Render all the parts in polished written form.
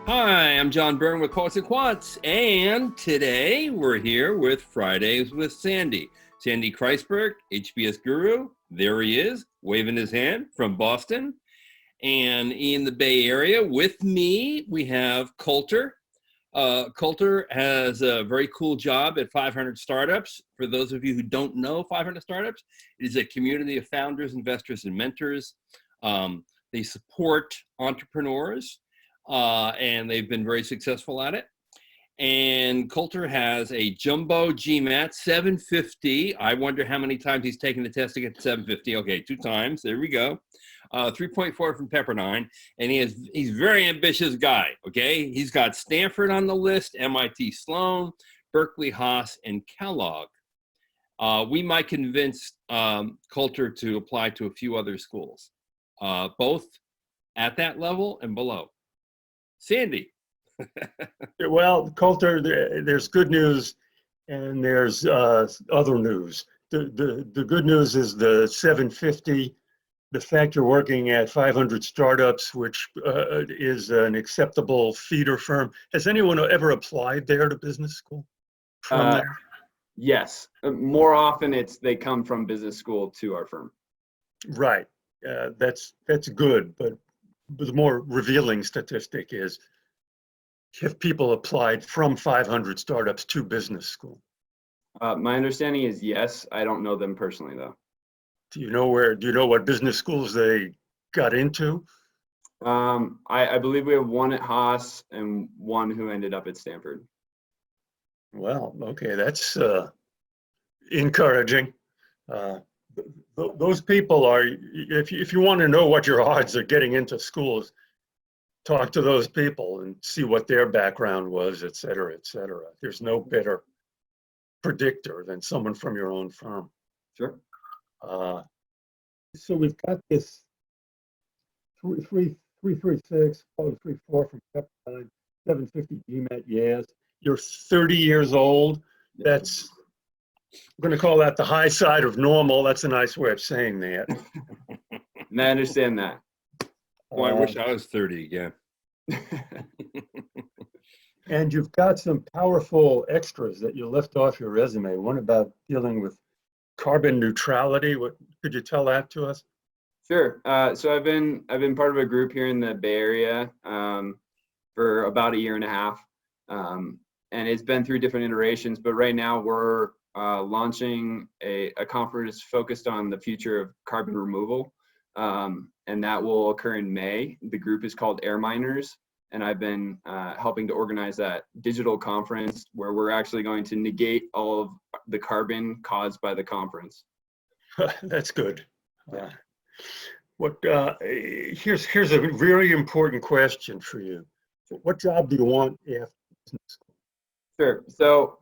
Hi, I'm John Byrne with Poets and Quants, and today we're here with Fridays with Sandy. Sandy Kreisberg, HBS guru. There he is, waving his hand from Boston. And in the Bay Area with me, we have Colter. Colter has a very cool job at 500 Startups. For those of you who don't know 500 Startups, it is a community of founders, investors, and mentors. They support entrepreneurs. And they've been very successful at it. And Colter has a jumbo GMAT 750. I wonder how many times he's taken the test to get to 750. Okay, 2 times. There we go. 3.4 from Pepperdine. And he's a very ambitious guy. Okay, he's got Stanford on the list, MIT Sloan, Berkeley Haas, and Kellogg. We might convince Colter to apply to a few other schools, both at that level and below. Sandy. Well, Colter, there's good news and there's other news. The good news is the 750, the fact you're working at 500 Startups, which is an acceptable feeder firm. Has anyone ever applied there to business school from there? Yes. More often they come from business school to our firm. Right. That's good, but the more revealing statistic is if people applied from 500 Startups to business school. My understanding is yes. I don't know them personally though. Do you know what business schools they got into? I believe we have one at Haas and one who ended up at Stanford. Well, okay, that's encouraging. Those people are, if you want to know what your odds of getting into schools, talk to those people and see what their background was, et cetera, et cetera. There's no better predictor than someone from your own firm. Sure. So we've got this 336, probably 34 from Pepperdine, 750 GMAT, yes. You're 30 years old. That's, I'm going to call that the high side of normal. That's a nice way of saying that. And I understand that. Boy, I wish I was 30 again. And you've got some powerful extras that you left off your resume. One about dealing with carbon neutrality. What could you tell that to us? Sure. So I've been part of a group here in the Bay Area for about a year and a half, and it's been through different iterations. But right now we're launching a conference focused on the future of carbon removal. And that will occur in May. The group is called Air Miners, and I've been helping to organize that digital conference where we're actually going to negate all of the carbon caused by the conference. That's good. Here's a very important question for you. What job do you want after business school? Sure. So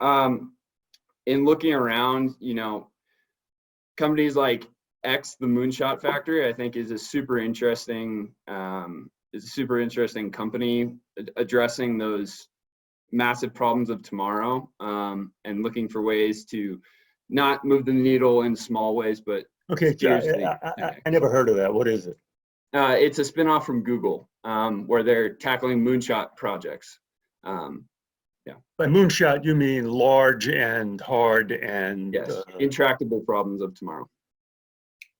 in looking around, companies like X, the Moonshot Factory, I think is a super interesting company addressing those massive problems of tomorrow, and looking for ways to not move the needle in small ways, but okay. I never heard of that. What is it? It's a spinoff from Google, where they're tackling moonshot projects. Yeah. By moonshot, you mean large and hard and yes, intractable problems of tomorrow.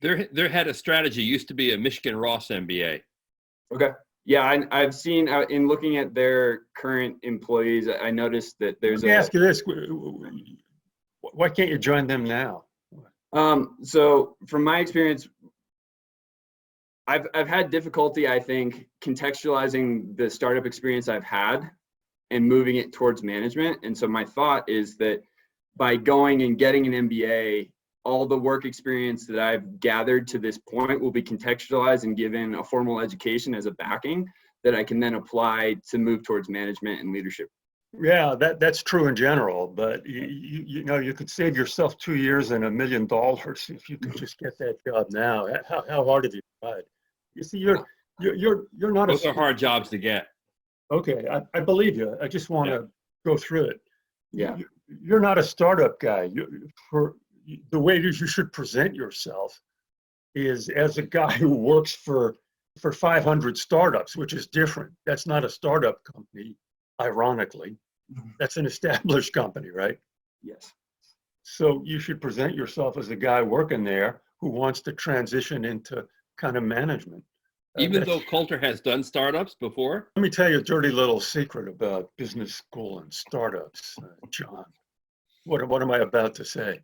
Their head of strategy used to be a Michigan Ross MBA. Okay. Yeah, I've seen in looking at their current employees, I noticed that there's. Let me ask you this: why can't you join them now? So from my experience, I've had difficulty, I think, contextualizing the startup experience I've had and moving it towards management. And so my thought is that by going and getting an MBA, all the work experience that I've gathered to this point will be contextualized and given a formal education as a backing that I can then apply to move towards management and leadership. Yeah, that's true in general, but you could save yourself 2 years and $1 million if you could just get that job now. How hard have you tried? You see, you're not. Those are hard jobs to get. Okay, I believe you. I just want to go through it. Yeah, you're not a startup guy. The way you should present yourself is as a guy who works for for 500 startups, which is different. That's not a startup company, ironically. That's an established company, right? Yes. So you should present yourself as a guy working there who wants to transition into kind of management. Even though Colter has done startups before? Let me tell you a dirty little secret about business school and startups, John. What am I about to say?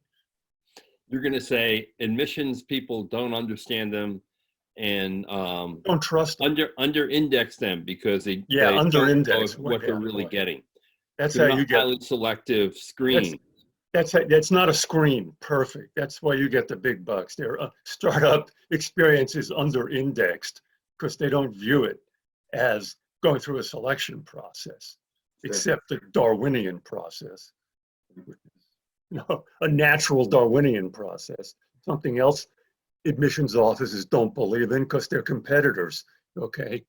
You're going to say admissions people don't understand them and Don't trust them. under index them because they under don't index know what they're really getting. That's They're how you not get highly selective screen. that's not a screen. Perfect. That's why you get the big bucks. Their startup experience is under indexed because they don't view it as going through a selection process, except the Darwinian process. A natural Darwinian process. Something else admissions offices don't believe in because they're competitors. Okay.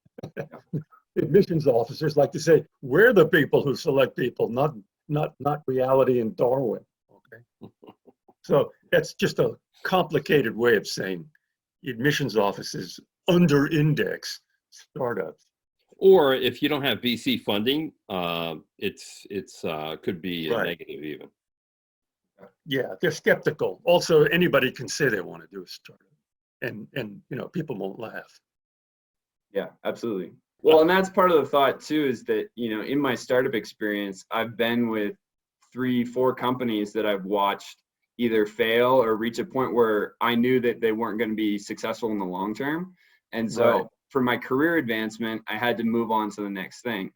Admissions officers like to say, we're the people who select people, not reality and Darwin. Okay. So that's just a complicated way of saying admissions offices under index startups. Or if you don't have VC funding, it's could be a negative even. Yeah, they're skeptical. Also, anybody can say they want to do a startup, and people won't laugh. Yeah, absolutely. Well, and that's part of the thought too, is that, in my startup experience, I've been with 3-4 companies that I've watched either fail or reach a point where I knew that they weren't going to be successful in the long term. And so for my career advancement, I had to move on to the next thing.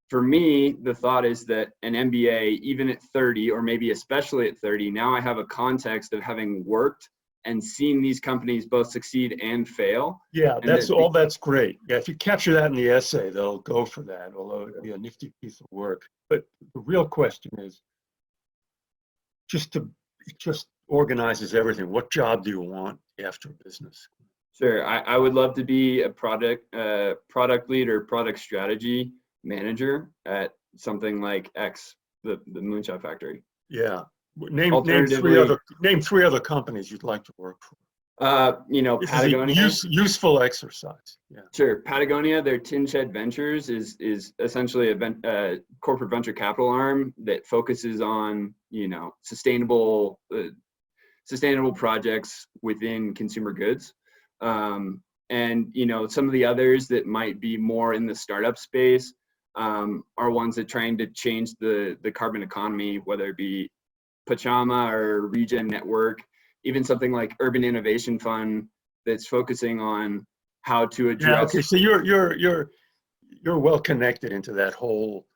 For me, the thought is that an MBA, even at 30, or maybe especially at 30, now I have a context of having worked and seen these companies both succeed and fail. Yeah, that's great. Yeah, if you capture that in the essay, they'll go for that, although it'd be a nifty piece of work. But the real question is it just organizes everything. What job do you want after business? Sure, I would love to be a product lead or product strategy manager at something like X, the Moonshot Factory. Yeah. Name 3 other companies you'd like to work for. Patagonia. Useful exercise. Yeah. Sure. Patagonia, their Tin Shed Ventures is essentially a corporate venture capital arm that focuses on sustainable projects within consumer goods. And some of the others that might be more in the startup space are ones that trying to change the carbon economy, whether it be Pachama or Regen Network, even something like Urban Innovation Fund that's focusing on how to address. Yeah, okay, so you're well connected into that whole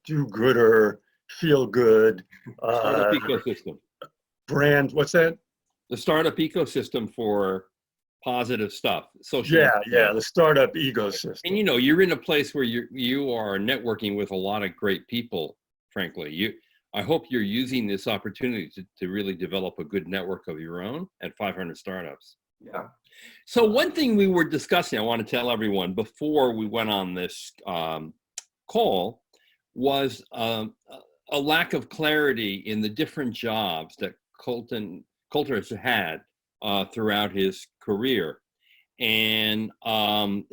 do-gooder, feel good startup ecosystem. Brand. What's that? The startup ecosystem for positive stuff. Social. Yeah, the startup ecosystem. And you're in a place where you are networking with a lot of great people. Frankly, I hope you're using this opportunity to really develop a good network of your own at 500 startups. Yeah. So one thing we were discussing, I want to tell everyone before we went on this call, was a lack of clarity in the different jobs that Colter has had throughout his career. And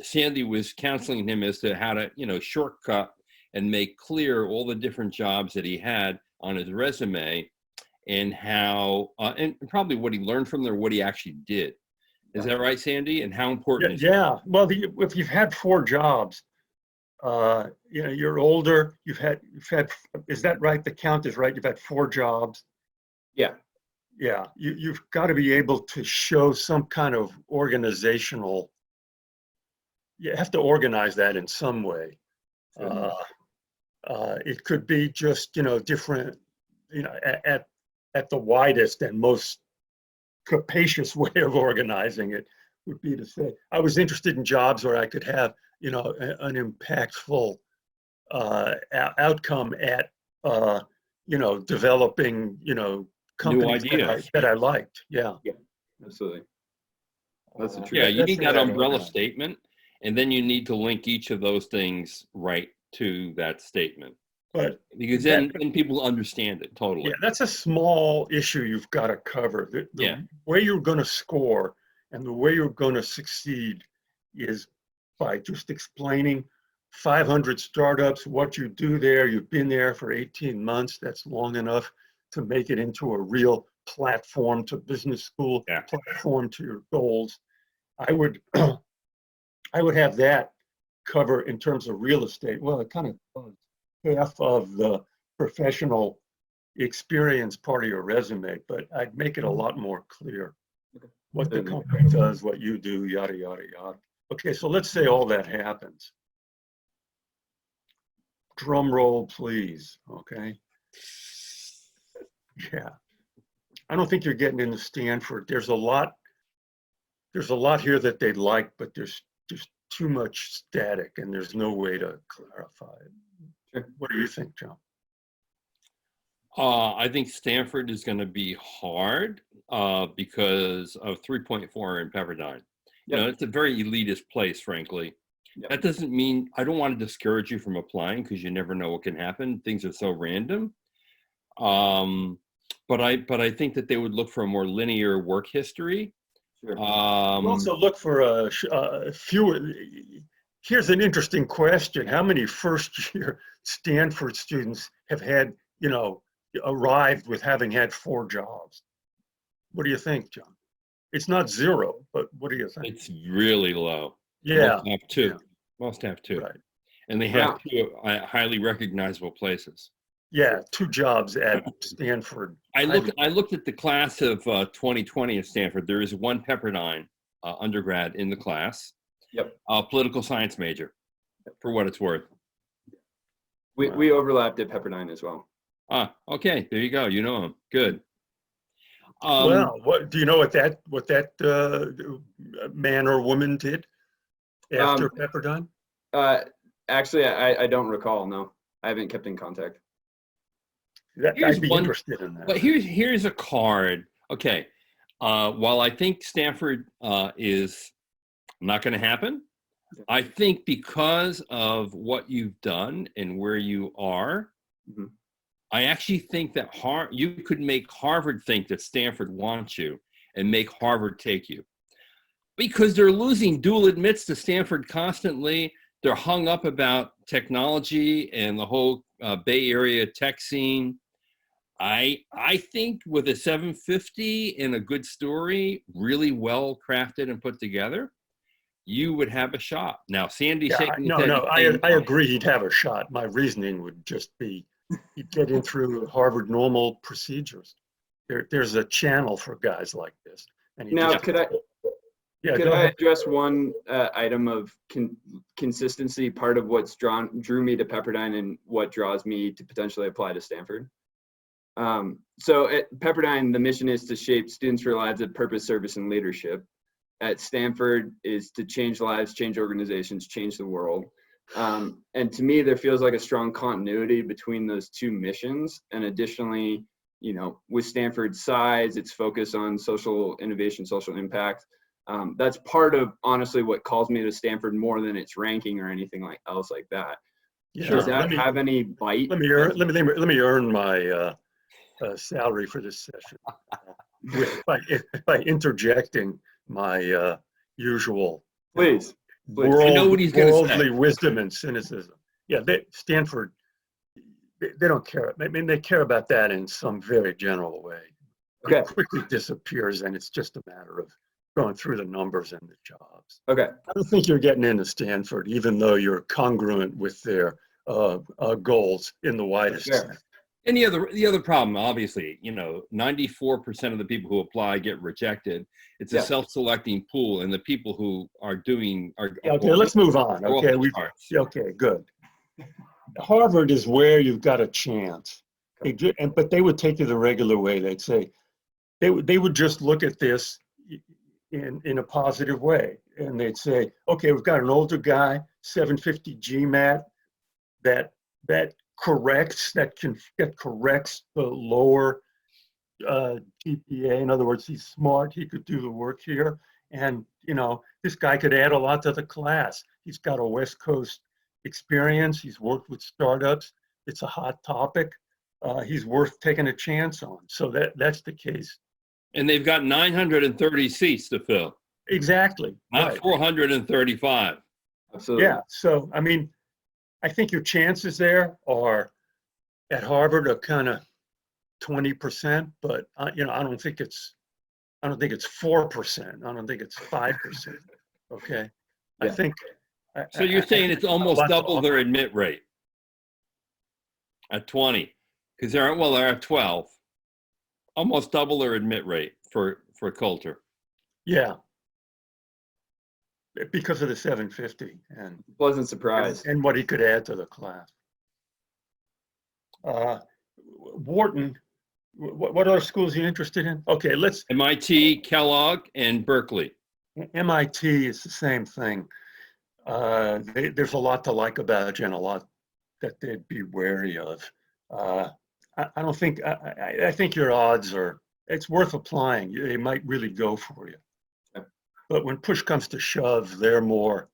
Sandy was counseling him as to how to, shortcut and make clear all the different jobs that he had on his resume and how, and probably what he learned from them or what he actually did. Is that right, Sandy? And how important is it? Yeah, well, if you've had 4 jobs, you're older, you've had, is that right? The count is right, you've had 4 jobs. Yeah. Yeah, you've got to be able to show some kind of organizational, you have to organize that in some way. It could be just, different, at the widest and most capacious way of organizing it would be to say, I was interested in jobs where I could have, an impactful outcome at, developing, companies that I liked. Yeah. Yeah, absolutely. That's the truth. Yeah, you need that umbrella statement, and then you need to link each of those things right to that statement. But because then people understand it totally. Yeah, that's a small issue you've got to cover. The way you're going to score And the way you're going to succeed is by just explaining 500 startups, what you do there. You've been there for 18 months. That's long enough to make it into a real platform to business school, platform to your goals. I would have that cover in terms of real estate. Well, it kind of covers half of the professional experience part of your resume, but I'd make it a lot more clear. What the company does, what you do, yada, yada, yada. Okay, so let's say all that happens. Drum roll, please, okay? Yeah. I don't think you're getting into Stanford. There's a lot here that they'd like, but there's just too much static and there's no way to clarify it. Sure. What do you think, John? I think Stanford is going to be hard because of 3.4 in Pepperdine. You know, it's a very elitist place, frankly. That doesn't mean I don't want to discourage you from applying because you never know what can happen. Things are so random. But I think that they would look for a more linear work history. Sure. Also look for a fewer. Here's an interesting question: how many first-year Stanford students have had, arrived with having had 4 jobs? What do you think, John? It's not 0, but what do you think? It's really low. Yeah. Most have 2. Yeah. Most have 2. Right. And they have 2 highly recognizable places. Yeah, 2 jobs at Stanford. I looked at the class of 2020 at Stanford. There is 1 Pepperdine undergrad in the class. Yep. Political science major, for what it's worth. We overlapped at Pepperdine as well. Ah, okay. There you go. You know him. Good. Well, what do you know? What that man or woman did after Pepperdine? Actually, I don't recall. No, I haven't kept in contact. I'd be interested in that. But here's a card. Okay. While I think Stanford is not going to happen, I think because of what you've done and where you are, I actually think that you could make Harvard think that Stanford wants you and make Harvard take you. Because they're losing dual admits to Stanford constantly. They're hung up about technology and the whole Bay Area tech scene. I think with a 750 and a good story, really well crafted and put together, you would have a shot. Now, Sandy shaking his head. No, I agree he'd have a shot. My reasoning would just be he'd get in through Harvard normal procedures. There's a channel for guys like this. And now, could I address one item of consistency, part of what's drew me to Pepperdine and what draws me to potentially apply to Stanford? So at Pepperdine, the mission is to shape students for lives of purpose, service, and leadership. At Stanford is to change lives, change organizations, change the world. And to me, there feels like a strong continuity between those 2 missions. And additionally, with Stanford's size, its focus on social innovation, social impact, that's part of, honestly, what calls me to Stanford more than its ranking or anything else like that. Yeah. Does that have any bite? Let me earn my salary for this session by interjecting my usual worldly wisdom and cynicism. Yeah, Stanford, they don't care. I mean, they care about that in some very general way. Okay. It quickly disappears, and it's just a matter of going through the numbers and the jobs. Okay. I don't think you're getting into Stanford, even though you're congruent with their goals in the widest sense. And the other problem, obviously, 94% of the people who apply get rejected. It's a self-selecting pool, and the people who are doing are. Okay, let's move on. Okay, okay, good. Harvard is where you've got a chance, but they would take you the regular way. They'd say they would just look at this in a positive way, and they'd say, okay, we've got an older guy, 750 GMAT, that corrects the lower GPA. In other words, he's smart. He could do the work here, and this guy could add a lot to the class. He's got a West Coast experience. He's worked with startups. It's a hot topic. He's worth taking a chance on. So that's the case. And they've got 930 seats to fill. Exactly. not Right. 435. Absolutely. Yeah. So, I mean, I think your chances there are at Harvard are kind of 20%, but you know, I don't think it's 4%. I don't think it's 5%. Okay. I Yeah. think, So you're I saying think it's almost lots double of, their admit rate at 20, because they're at 12, almost double their admit rate for Colter. yeah, because of the 750 Pleasant surprise. and what he could add to the class. Wharton, what other schools are you interested in? Okay, let's, MIT, Kellogg, and Berkeley. MIT is the same thing. There's a lot to like about you and a lot that they'd be wary of. I don't think, I think your odds are, it's worth applying. They might really go for you. Yeah. But when push comes to shove, they're more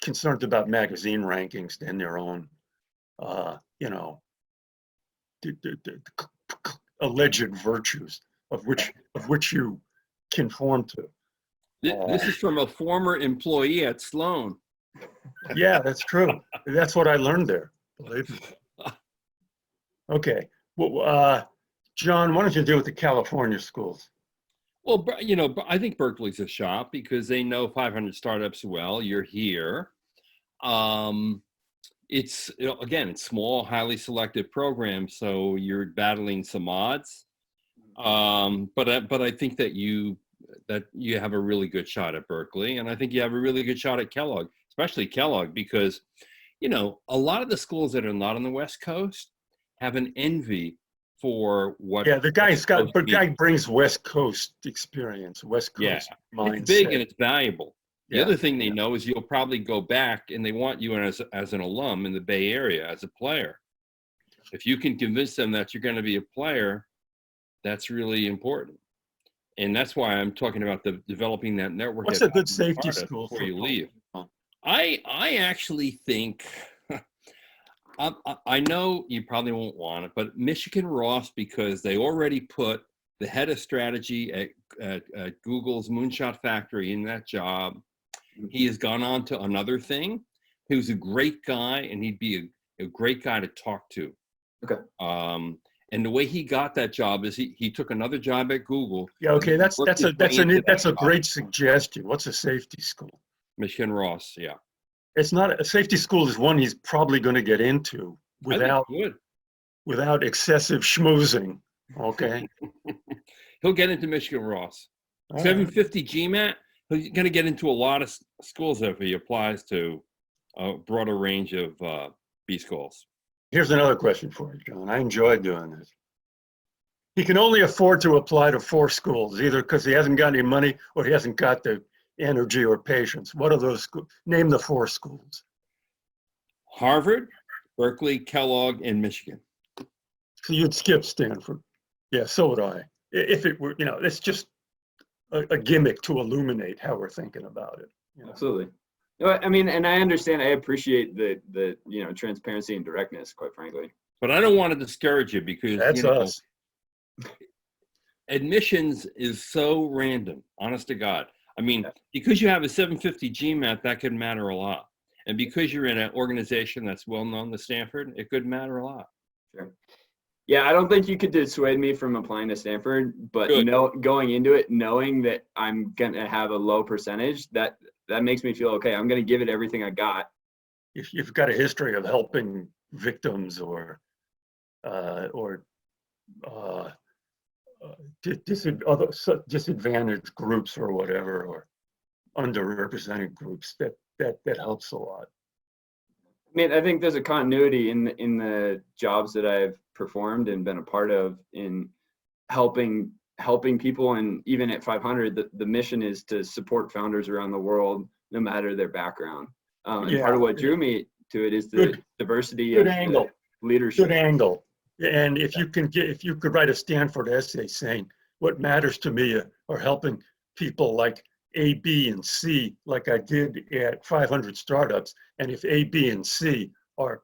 concerned about magazine rankings than their own, you know, the alleged virtues of which you conform to. This is from a former employee at Sloan. Yeah, that's true. That's what I learned there. Believe me. Okay. Well, John, why don't you deal with the California schools? Well, you know, I think Berkeley's a shot because they know 500 startups well. You're here. It's, you know, again, it's small, highly selective program, so you're battling some odds. But I think that you have a really good shot at Berkeley, and I think you have a really good shot at Kellogg, especially Kellogg, because, you know, a lot of the schools that are not on the West Coast have an envy for what. Yeah, the guy brings West Coast experience, West Coast mindset. It's big and it's valuable. The Yeah, other thing they know is you'll probably go back and they want you as an alum in the Bay Area as a player. If you can convince them that you're going to be a player, that's really important. And that's why I'm talking about developing that network. What's a good safety school before for you leave? Colter? I actually think, I know you probably won't want it, but Michigan Ross, because they already put the head of strategy at Google's Moonshot Factory in that job. He has gone on to another thing. He was a great guy, and he'd be a great guy to talk to. Okay. And the way he got that job is he took another job at Google. Yeah, okay, that's a great suggestion. What's a safety school? Michigan Ross, yeah. It's not a safety school is one he's probably going to get into without excessive schmoozing. Okay. He'll get into Michigan Ross. All right. 750 GMAT. He's going to get into a lot of schools if he applies to a broader range of B schools. Here's another question for you, John. I enjoy doing this. He can only afford to apply to 4 schools, either because he hasn't got any money or he hasn't got the energy or patience. What are those schools? Name the 4 schools. Harvard, Berkeley, Kellogg, and Michigan. So you'd skip Stanford. Yeah, so would I. If it were, you know, it's just a gimmick to illuminate how we're thinking about it. You know? Absolutely. I mean, and I understand, I appreciate the you know, transparency and directness, quite frankly. But I don't want to discourage you because That's us. Admissions is so random, honest to God. I mean, because you have a 750 GMAT, that could matter a lot. And because you're in an organization that's well known to Stanford, it could matter a lot. Sure. Yeah, I don't think you could dissuade me from applying to Stanford, but going into it, knowing that I'm going to have a low percentage, that makes me feel okay. I'm going to give it everything I got. If you've got a history of helping victims or disadvantaged groups or whatever, or underrepresented groups, that helps a lot. I mean, I think there's a continuity in the jobs that I've performed and been a part of in helping people. And even at 500, the mission is to support founders around the world, no matter their background. And part of what drew me to it is the diversity of the leadership. Good angle. And if you could write a Stanford essay saying, what matters to me are helping people like A, B, and C, like I did at 500 startups. And if A, B, and C are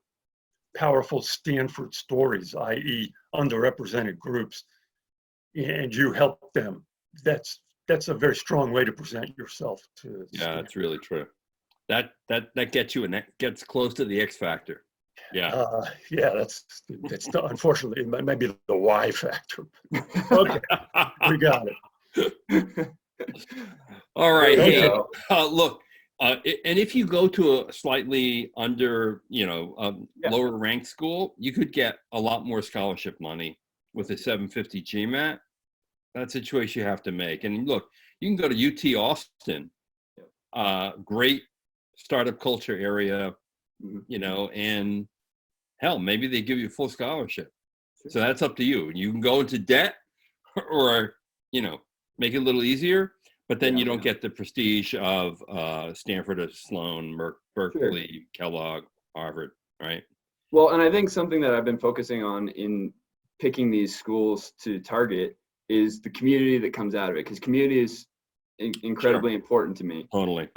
powerful Stanford stories, i.e. underrepresented groups, and you help them, that's that's a very strong way to present yourself to. Yeah, that's really true. That gets you, and that gets close to the X factor. Yeah. Yeah, that's unfortunately it might be the Y factor. Okay, we got it. All right. There you Hey, go. look, and if you go to a slightly under, Yeah. lower ranked school, you could get a lot more scholarship money with a 750 GMAT. That's a choice you have to make. And look, you can go to UT Austin, great startup culture area, and hell, maybe they give you a full scholarship. So that's up to you. You can go into debt or, make it a little easier, but then you don't get the prestige of Stanford or Sloan, Berkeley, Kellogg, Harvard, right? Well, and I think something that I've been focusing on in picking these schools to target is the community that comes out of it, because community is incredibly important to me. Totally.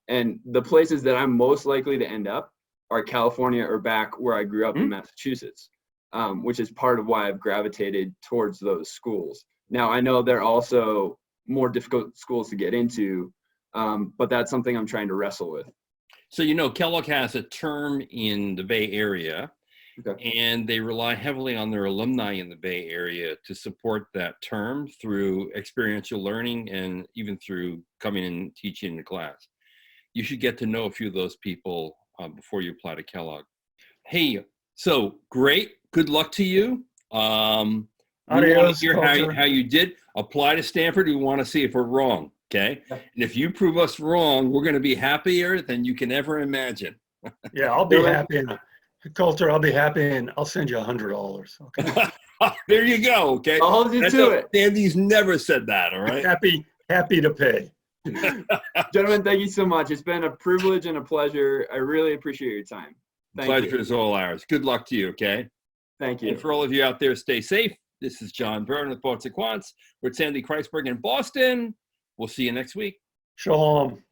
And the places that I'm most likely to end up are California or back where I grew up in Massachusetts, which is part of why I've gravitated towards those schools. Now, I know they're also more difficult schools to get into, but that's something I'm trying to wrestle with. So, Kellogg has a term in the Bay Area, and they rely heavily on their alumni in the Bay Area to support that term through experiential learning and even through coming and teaching in the class. You should get to know a few of those people before you apply to Kellogg. Hey, so great. Good luck to you. We want to hear how you did. Apply to Stanford. We want to see if we're wrong. Okay. And if you prove us wrong, we're going to be happier than you can ever imagine. Yeah, I'll be happy. Colter, I'll be happy, and I'll send you $100. Okay. There you go. Okay. I'll hold you to it. Sandy's never said that. All right. Happy to pay. Gentlemen, thank you so much. It's been a privilege and a pleasure. I really appreciate your time. Thank you. Pleasure is all ours. Good luck to you. Okay. Thank you. And for all of you out there, stay safe. This is John Byrne with Poets and Quants with Sandy Kreisberg in Boston. We'll see you next week. Shalom.